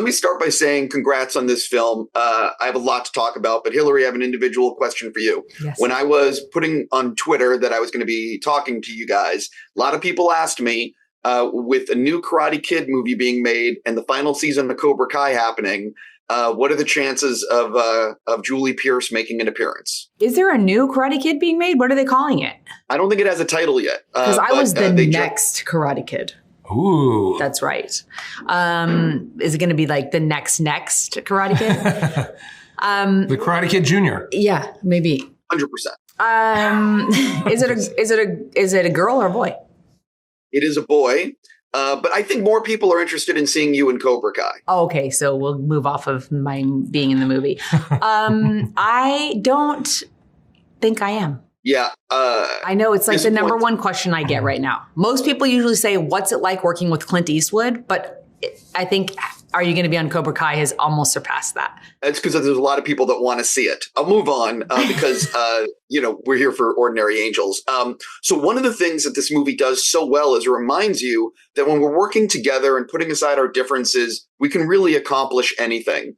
me start by saying congrats on this film. I have a lot to talk about, but Hilary, I have an individual question for you. Yes. When I was putting on Twitter that I was going to be talking to you guys, a lot of people asked me, with a new Karate Kid movie being made and the final season of Cobra Kai happening, what are the chances of Julie Pierce making an appearance? Is there a new Karate Kid being made? What are they calling it? I don't think it has a title yet. Because I was the next Karate Kid. Ooh. That's right. Is it going to be like the next Karate Kid? The Karate Kid Jr. Yeah, maybe. 100%. Is it a girl or a boy? It is a boy. But I think more people are interested in seeing you in Cobra Kai. Oh, okay, so we'll move off of my being in the movie. I don't think I am. Yeah. I know it's like the number one question I get right now. Most people usually say, what's it like working with Clint Eastwood? But I think, are you going to be on Cobra Kai has almost surpassed that. It's because there's a lot of people that want to see it. I'll move on because, we're here for Ordinary Angels. So one of the things that this movie does so well is it reminds you that when we're working together and putting aside our differences, we can really accomplish anything.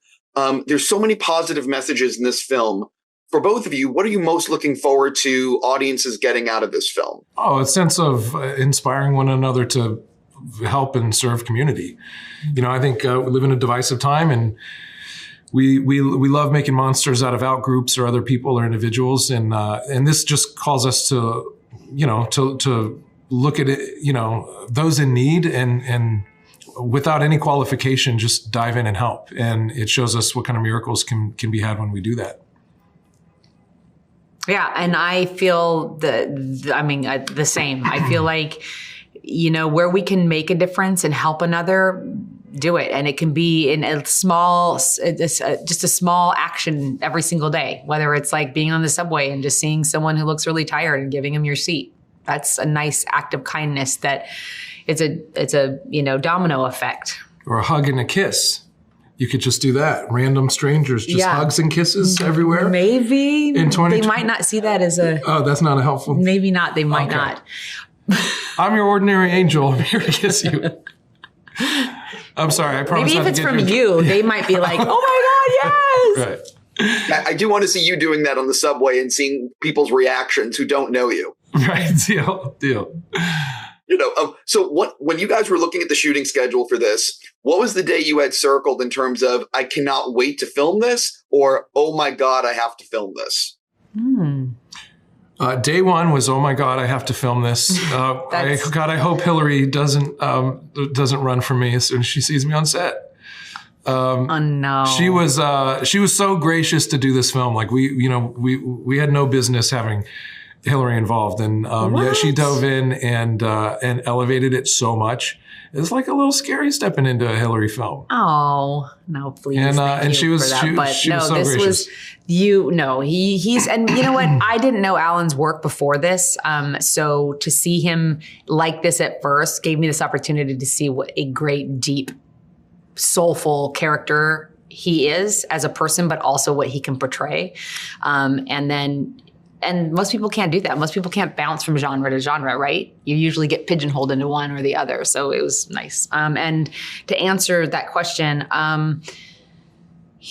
There's so many positive messages in this film. For both of you, what are you most looking forward to audiences getting out of this film? Oh, a sense of inspiring one another to help and serve community. I think we live in a divisive time, and we love making monsters out of out groups or other people or individuals, and this just calls us to to look at it, those in need and without any qualification, just dive in and help. And it shows us what kind of miracles can be had when we do that. Yeah, and I feel the same. I feel like, where we can make a difference and help another, do it. And it can be in a small, just a small action every single day, whether it's like being on the subway and just seeing someone who looks really tired and giving them your seat. That's a nice act of kindness that it's a domino effect. Or a hug and a kiss. You could just do that. Random strangers, just hugs and kisses everywhere. Maybe. They might not see that as a... Oh, that's not a helpful... Maybe not. They might not. I'm your ordinary angel. I'm here to kiss you. I'm sorry. I promise. Maybe if it's from you, they might be like, oh my God, yes. Right. I do want to see you doing that on the subway and seeing people's reactions who don't know you. Right. Deal. So when you guys were looking at the shooting schedule for this, what was the day you had circled in terms of, I cannot wait to film this, or, oh my God, I have to film this? Day one was, oh my God, I have to film this. I hope Hilary doesn't run from me as soon as she sees me on set. Oh no. She was so gracious to do this film. Like we had no business having Hilary involved, and she dove in and elevated it so much. It's like a little scary stepping into a Hilary film. Oh no, please! And she was so gracious. He's and you know what? I didn't know Alan's work before this, so to see him like this at first gave me this opportunity to see what a great, deep, soulful character he is as a person, but also what he can portray, And most people can't do that. Most people can't bounce from genre to genre, right? You usually get pigeonholed into one or the other. So it was nice. And to answer that question,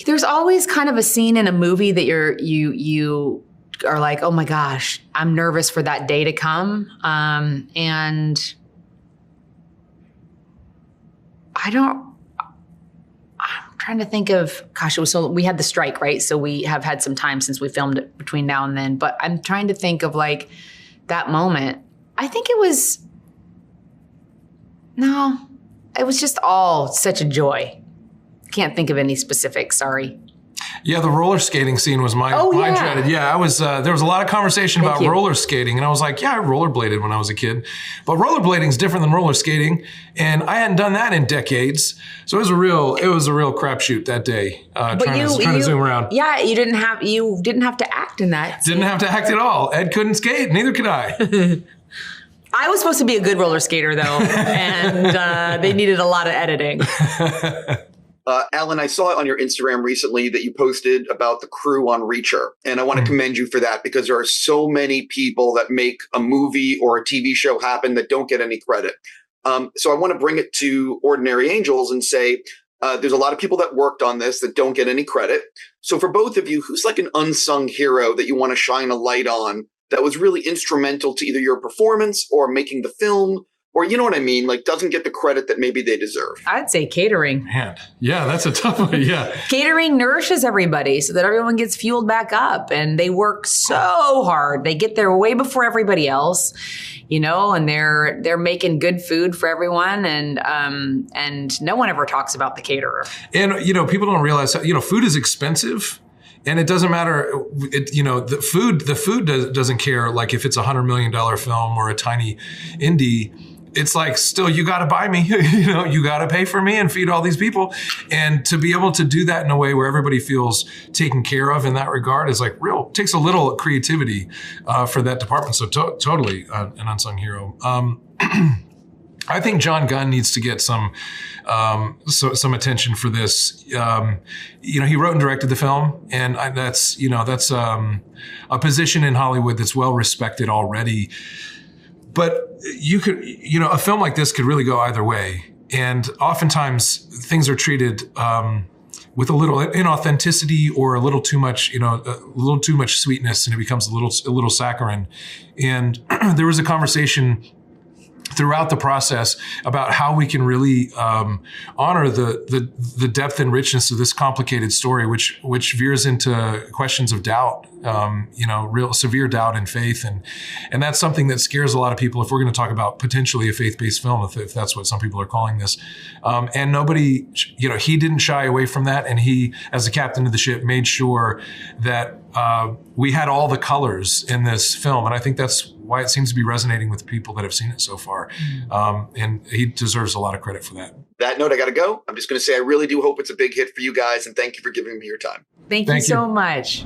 there's always kind of a scene in a movie that you are like, oh my gosh, I'm nervous for that day to come. And I'm trying to think of, gosh, we had the strike, right? So we have had some time since we filmed it between now and then, but I'm trying to think of like that moment. I think it was just all such a joy. Can't think of any specifics, sorry. Yeah, the roller skating scene was my dreaded. Yeah, I was. There was a lot of conversation about roller skating, and I was like, yeah, I rollerbladed when I was a kid, but rollerblading is different than roller skating, and I hadn't done that in decades. So it was a real crapshoot that day. Trying to zoom around. Yeah, you didn't have to act in that. Didn't have to act at all. Ed couldn't skate, neither could I. I was supposed to be a good roller skater though, and they needed a lot of editing. Alan, I saw on your Instagram recently that you posted about the crew on Reacher, and I want to commend you for that because there are so many people that make a movie or a TV show happen that don't get any credit. So I want to bring it to Ordinary Angels and say, There's a lot of people that worked on this that don't get any credit. So for both of you, who's like an unsung hero that you want to shine a light on that was really instrumental to either your performance or making the film? Or you know what I mean? Like doesn't get the credit that maybe they deserve. I'd say catering. Man, yeah, that's a tough one. Yeah. Catering nourishes everybody so that everyone gets fueled back up, and they work so hard. They get there way before everybody else, you know, and they're making good food for everyone, and no one ever talks about the caterer. And you know, people don't realize, you know, food is expensive. And it doesn't matter, you know, the food doesn't care, like if it's $100 million film or a tiny indie. It's like, still, you got to buy me, you know, you got to pay for me and feed all these people. And to be able to do that in a way where everybody feels taken care of in that regard is like takes a little creativity for that department. So totally an unsung hero. I think John Gunn needs to get some attention for this. You know, he wrote and directed the film, and that's a position in Hollywood that's well respected already. But a film like this could really go either way. And oftentimes things are treated with a little inauthenticity or a little too much, a little too much sweetness, and it becomes a little saccharine. And there was a conversation throughout the process about how we can really honor the depth and richness of this complicated story, which veers into questions of doubt, real severe doubt and faith, and that's something that scares a lot of people. If we're going to talk about potentially a faith-based film, if that's what some people are calling this, and nobody, he didn't shy away from that, and he, as the captain of the ship, made sure that we had all the colors in this film, and I think that's why it seems to be resonating with people that have seen it so far. And he deserves a lot of credit for that. That note, I got to go. I'm just going to say I really do hope it's a big hit for you guys, and thank you for giving me your time. Thank you so much.